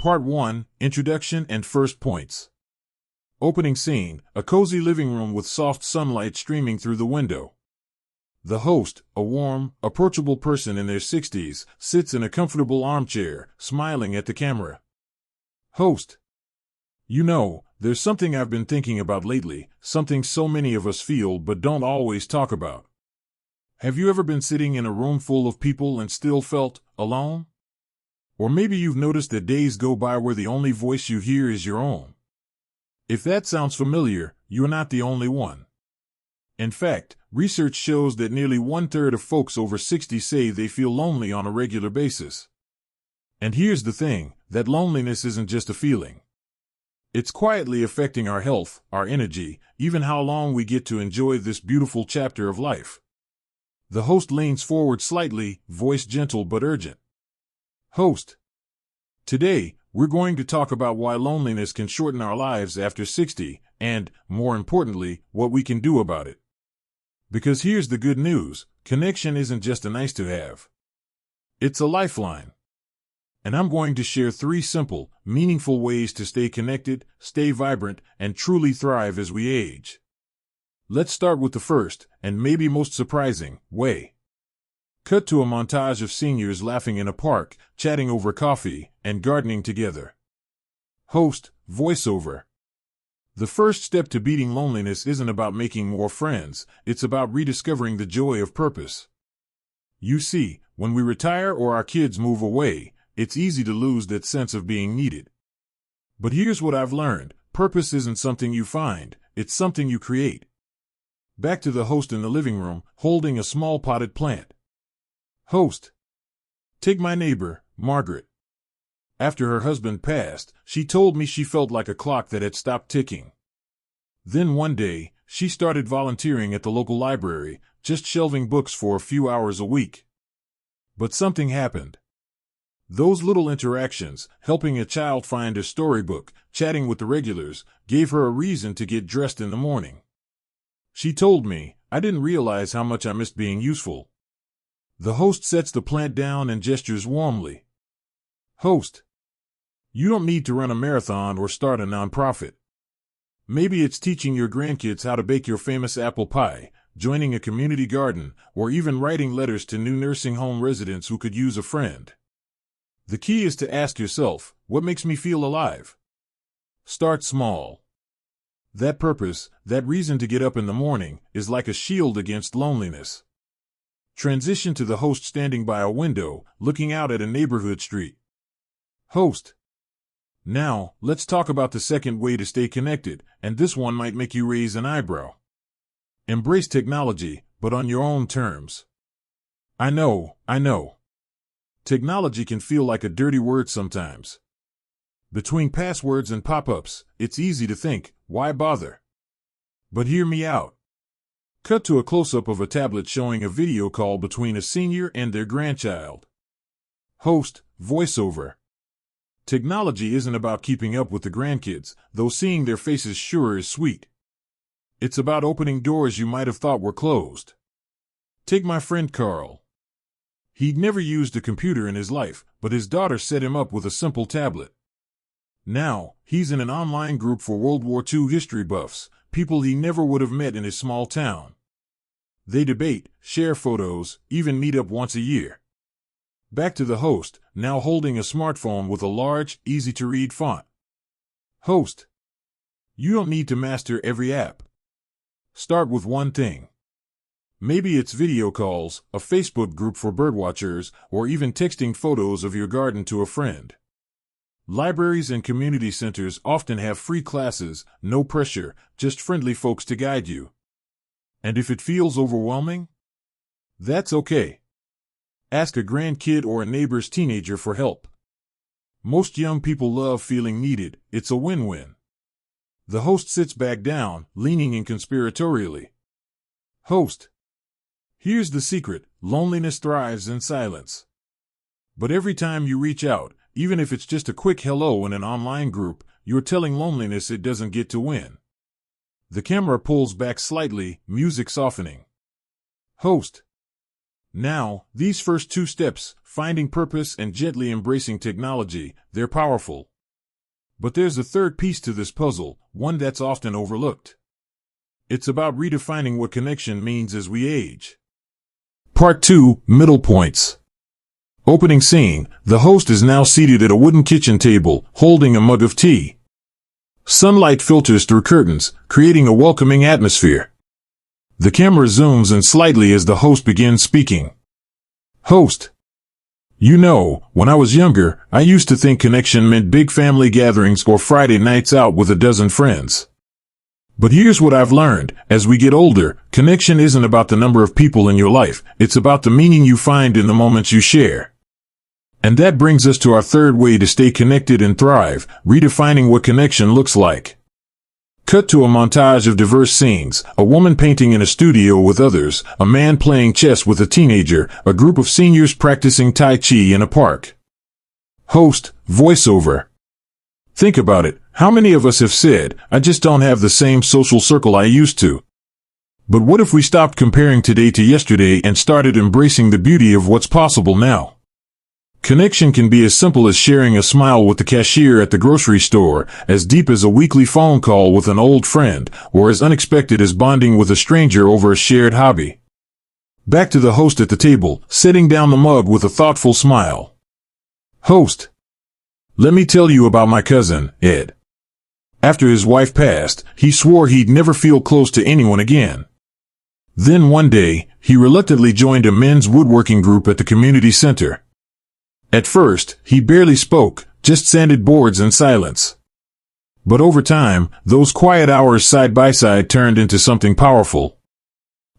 Part 1, Introduction and First Points. Opening scene, a cozy living room with soft sunlight streaming through the window. The host, a warm, approachable person in their 60s, sits in a comfortable armchair, smiling at the camera. Host: You know, there's something I've been thinking about lately, something so many of us feel but don't always talk about. Have you ever been sitting in a room full of people and still felt alone? Or maybe you've noticed that days go by where the only voice you hear is your own. If that sounds familiar, you're not the only one. In fact, research shows that nearly 1/3 of folks over 60 say they feel lonely on a regular basis. And here's the thing, that loneliness isn't just a feeling. It's quietly affecting our health, our energy, even how long we get to enjoy this beautiful chapter of life. The host leans forward slightly, voice gentle but urgent. Host: Today, we're going to talk about why loneliness can shorten our lives after 60, and, more importantly, what we can do about it. Because here's the good news, connection isn't just a nice to have. It's a lifeline. And I'm going to share 3 simple, meaningful ways to stay connected, stay vibrant, and truly thrive as we age. Let's start with the first, and maybe most surprising, way. Cut to a montage of seniors laughing in a park, chatting over coffee, and gardening together. Host, voiceover. The first step to beating loneliness isn't about making more friends, it's about rediscovering the joy of purpose. You see, when we retire or our kids move away, it's easy to lose that sense of being needed. But here's what I've learned, purpose isn't something you find, it's something you create. Back to the host in the living room, holding a small potted plant. Host: Take my neighbor, Margaret. After her husband passed, she told me she felt like a clock that had stopped ticking. Then one day, she started volunteering at the local library, just shelving books for a few hours a week. But something happened. Those little interactions, helping a child find a storybook, chatting with the regulars, gave her a reason to get dressed in the morning. She told me, I didn't realize how much I missed being useful. The host sets the plant down and gestures warmly. Host: You don't need to run a marathon or start a nonprofit. Maybe it's teaching your grandkids how to bake your famous apple pie, joining a community garden, or even writing letters to new nursing home residents who could use a friend. The key is to ask yourself, what makes me feel alive? Start small. That purpose, that reason to get up in the morning, is like a shield against loneliness. Transition to the host standing by a window, looking out at a neighborhood street. Host: Now, let's talk about the second way to stay connected, and this one might make you raise an eyebrow. Embrace technology, but on your own terms. I know. Technology can feel like a dirty word sometimes. Between passwords and pop-ups, it's easy to think, why bother? But hear me out. Cut to a close-up of a tablet showing a video call between a senior and their grandchild. Host, voiceover. Technology isn't about keeping up with the grandkids, though seeing their faces sure is sweet. It's about opening doors you might have thought were closed. Take my friend Carl. He'd never used a computer in his life, but his daughter set him up with a simple tablet. Now, he's in an online group for World War II history buffs, people he never would have met in his small town. They debate, share photos, even meet up once a year. Back to the host, now holding a smartphone with a large, easy-to-read font. Host: You don't need to master every app. Start with one thing. Maybe it's video calls, a Facebook group for birdwatchers, or even texting photos of your garden to a friend. Libraries and community centers often have free classes, no pressure, just friendly folks to guide you. And if it feels overwhelming? That's okay. Ask a grandkid or a neighbor's teenager for help. Most young people love feeling needed, it's a win-win. The host sits back down, leaning in conspiratorially. Host: Here's the secret, loneliness thrives in silence. But every time you reach out, even if it's just a quick hello in an online group, you're telling loneliness it doesn't get to win. The camera pulls back slightly, music softening. Host: Now, these first 2 steps, finding purpose and gently embracing technology, they're powerful. But there's a third piece to this puzzle, one that's often overlooked. It's about redefining what connection means as we age. Part 2, Middle Points. Opening scene, the host is now seated at a wooden kitchen table, holding a mug of tea. Sunlight filters through curtains, creating a welcoming atmosphere. The camera zooms in slightly as the host begins speaking. Host. You know, when I was younger, I used to think connection meant big family gatherings or Friday nights out with a dozen friends. But here's what I've learned. As we get older, connection isn't about the number of people in your life. It's about the meaning you find in the moments you share. And that brings us to our third way to stay connected and thrive, redefining what connection looks like. Cut to a montage of diverse scenes, a woman painting in a studio with others, a man playing chess with a teenager, a group of seniors practicing Tai Chi in a park. Host, voiceover. Think about it. How many of us have said, I just don't have the same social circle I used to? But what if we stopped comparing today to yesterday and started embracing the beauty of what's possible now? Connection can be as simple as sharing a smile with the cashier at the grocery store, as deep as a weekly phone call with an old friend, or as unexpected as bonding with a stranger over a shared hobby. Back to the host at the table, setting down the mug with a thoughtful smile. Host. Let me tell you about my cousin, Ed. After his wife passed, he swore he'd never feel close to anyone again. Then one day, he reluctantly joined a men's woodworking group at the community center. At first, he barely spoke, just sanded boards in silence. But over time, those quiet hours side by side turned into something powerful.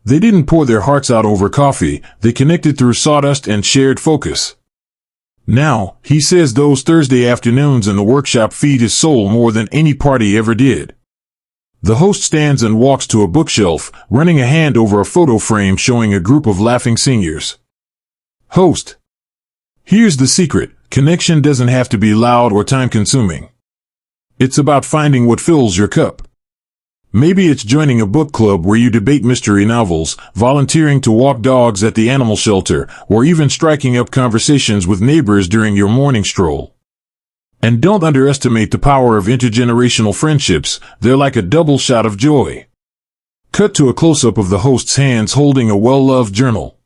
They didn't pour their hearts out over coffee, they connected through sawdust and shared focus. Now, he says those Thursday afternoons in the workshop feed his soul more than any party ever did. The host stands and walks to a bookshelf, running a hand over a photo frame showing a group of laughing seniors. Host. Here's the secret. Connection doesn't have to be loud or time-consuming. It's about finding what fills your cup. Maybe it's joining a book club where you debate mystery novels, volunteering to walk dogs at the animal shelter, or even striking up conversations with neighbors during your morning stroll. And don't underestimate the power of intergenerational friendships. They're like a double shot of joy. Cut to a close-up of the host's hands holding a well-loved journal.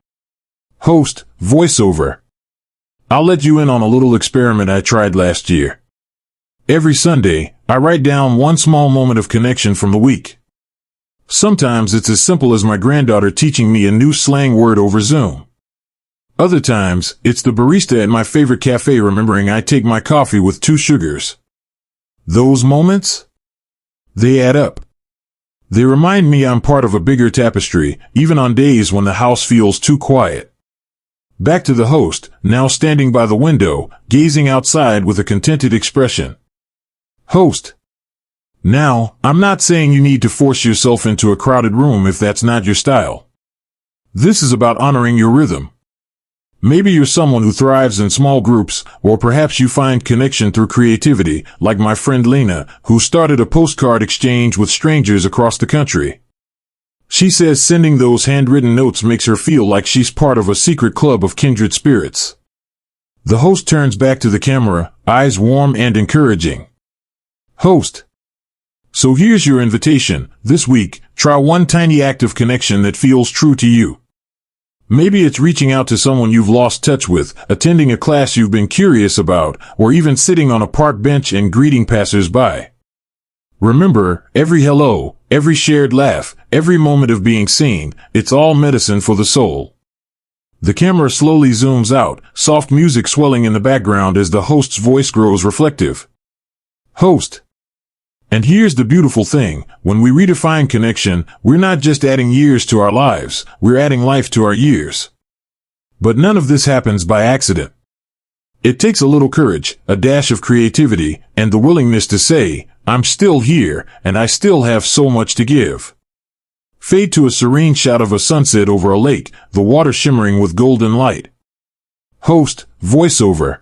Host, voiceover. I'll let you in on a little experiment I tried last year. Every Sunday, I write down one small moment of connection from the week. Sometimes it's as simple as my granddaughter teaching me a new slang word over Zoom. Other times, it's the barista at my favorite cafe remembering I take my coffee with 2 sugars. Those moments? They add up. They remind me I'm part of a bigger tapestry, even on days when the house feels too quiet. Back to the host, now standing by the window, gazing outside with a contented expression. Host. Now, I'm not saying you need to force yourself into a crowded room if that's not your style. This is about honoring your rhythm. Maybe you're someone who thrives in small groups, or perhaps you find connection through creativity, like my friend Lena, who started a postcard exchange with strangers across the country. She says sending those handwritten notes makes her feel like she's part of a secret club of kindred spirits. The host turns back to the camera, eyes warm and encouraging. Host. So here's your invitation. This week, try one tiny act of connection that feels true to you. Maybe it's reaching out to someone you've lost touch with, attending a class you've been curious about, or even sitting on a park bench and greeting passers-by. Remember, every hello, every shared laugh, every moment of being seen, it's all medicine for the soul. The camera slowly zooms out, soft music swelling in the background as the host's voice grows reflective. Host. And here's the beautiful thing, when we redefine connection, we're not just adding years to our lives, we're adding life to our years. But none of this happens by accident. It takes a little courage, a dash of creativity, and the willingness to say, I'm still here, and I still have so much to give. Fade to a serene shot of a sunset over a lake, the water shimmering with golden light. Host, voiceover.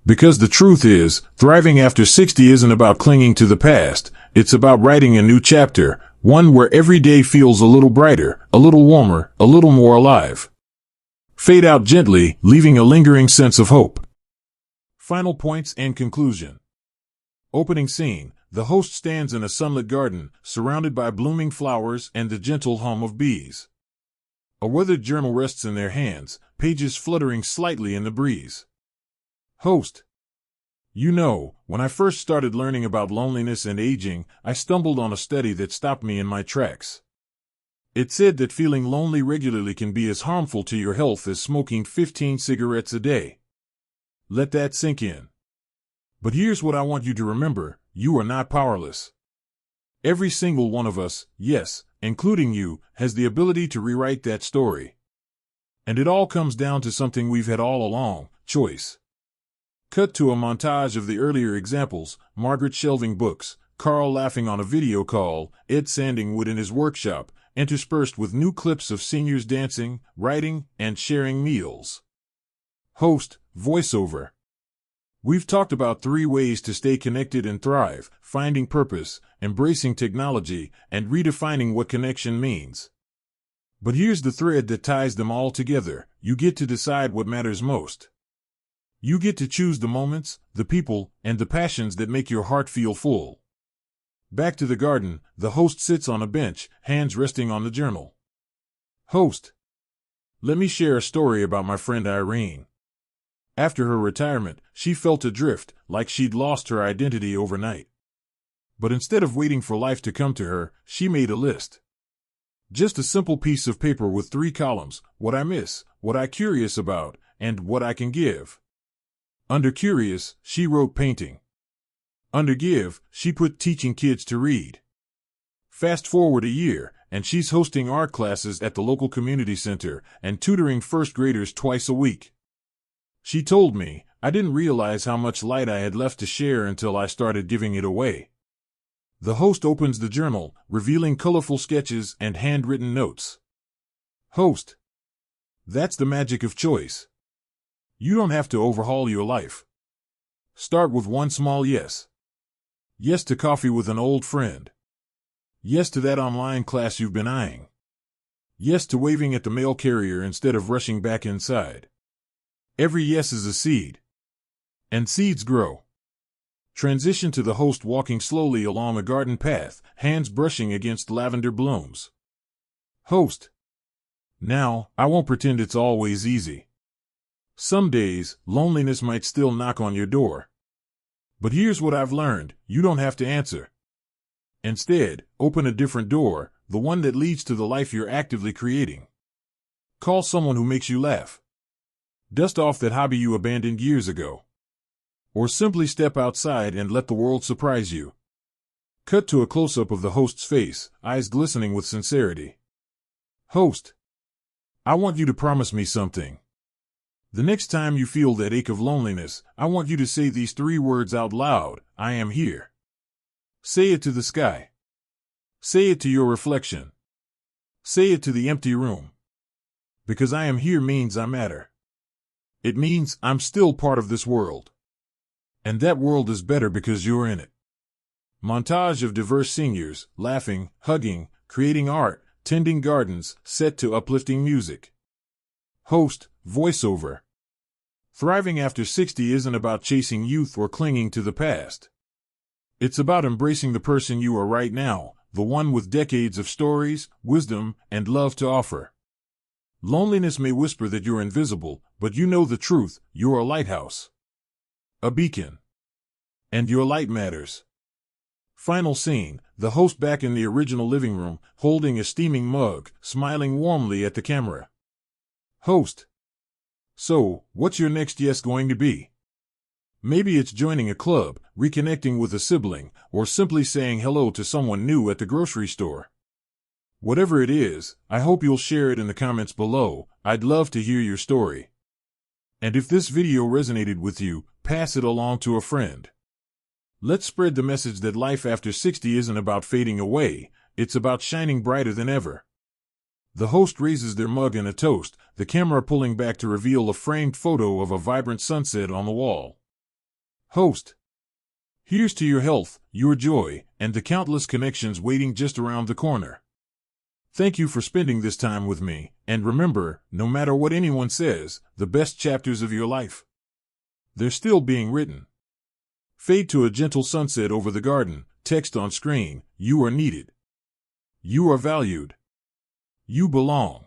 Because the truth is, thriving after 60 isn't about clinging to the past, it's about writing a new chapter, one where every day feels a little brighter, a little warmer, a little more alive. Fade out gently, leaving a lingering sense of hope. Final points and conclusion. Opening scene, the host stands in a sunlit garden, surrounded by blooming flowers and the gentle hum of bees. A weathered journal rests in their hands, pages fluttering slightly in the breeze. Host: You know, when I first started learning about loneliness and aging, I stumbled on a study that stopped me in my tracks. It said that feeling lonely regularly can be as harmful to your health as smoking 15 cigarettes a day. Let that sink in. But here's what I want you to remember: you are not powerless. Every single one of us, yes, including you, has the ability to rewrite that story. And it all comes down to something we've had all along: choice. Cut to a montage of the earlier examples: Margaret shelving books, Carl laughing on a video call, Ed sanding wood in his workshop, interspersed with new clips of seniors dancing, writing, and sharing meals. Host: voiceover. We've talked about 3 ways to stay connected and thrive: finding purpose, embracing technology, and redefining what connection means. But here's the thread that ties them all together: you get to decide what matters most. You get to choose the moments, the people, and the passions that make your heart feel full. Back to the garden, the host sits on a bench, hands resting on the journal. Host: Let me share a story about my friend Irene. After her retirement, she felt adrift, like she'd lost her identity overnight. But instead of waiting for life to come to her, she made a list. Just a simple piece of paper with 3 columns: what I miss, what I'm curious about, and what I can give. Under curious, she wrote painting. Under give, she put teaching kids to read. Fast forward a year, and she's hosting art classes at the local community center and tutoring first graders twice a week. She told me, I didn't realize how much light I had left to share until I started giving it away. The host opens the journal, revealing colorful sketches and handwritten notes. Host: That's the magic of choice. You don't have to overhaul your life. Start with one small yes. Yes to coffee with an old friend. Yes to that online class you've been eyeing. Yes to waving at the mail carrier instead of rushing back inside. Every yes is a seed. And seeds grow. Transition to the host walking slowly along a garden path, hands brushing against lavender blooms. Host: Now, I won't pretend it's always easy. Some days, loneliness might still knock on your door. But here's what I've learned: you don't have to answer. Instead, open a different door, the one that leads to the life you're actively creating. Call someone who makes you laugh. Dust off that hobby you abandoned years ago. Or simply step outside and let the world surprise you. Cut to a close-up of the host's face, eyes glistening with sincerity. Host: I want you to promise me something. The next time you feel that ache of loneliness, I want you to say these 3 words out loud: I am here. Say it to the sky. Say it to your reflection. Say it to the empty room. Because I am here means I matter. It means I'm still part of this world. And that world is better because you're in it. Montage of diverse seniors, laughing, hugging, creating art, tending gardens, set to uplifting music. Host: voiceover. Thriving after 60 isn't about chasing youth or clinging to the past. It's about embracing the person you are right now, the one with decades of stories, wisdom, and love to offer. Loneliness may whisper that you're invisible, but you know the truth: you're a lighthouse. A beacon. And your light matters. Final scene: the host back in the original living room, holding a steaming mug, smiling warmly at the camera. Host: So, what's your next yes going to be? Maybe it's joining a club, reconnecting with a sibling, or simply saying hello to someone new at the grocery store. Whatever it is, I hope you'll share it in the comments below. I'd love to hear your story. And if this video resonated with you, pass it along to a friend. Let's spread the message that life after 60 isn't about fading away, it's about shining brighter than ever. The host raises their mug in a toast, the camera pulling back to reveal a framed photo of a vibrant sunset on the wall. Host: Here's to your health, your joy, and the countless connections waiting just around the corner. Thank you for spending this time with me, and remember, no matter what anyone says, the best chapters of your life, they're still being written. Fade to a gentle sunset over the garden. Text on screen, you are needed. You are valued. You belong.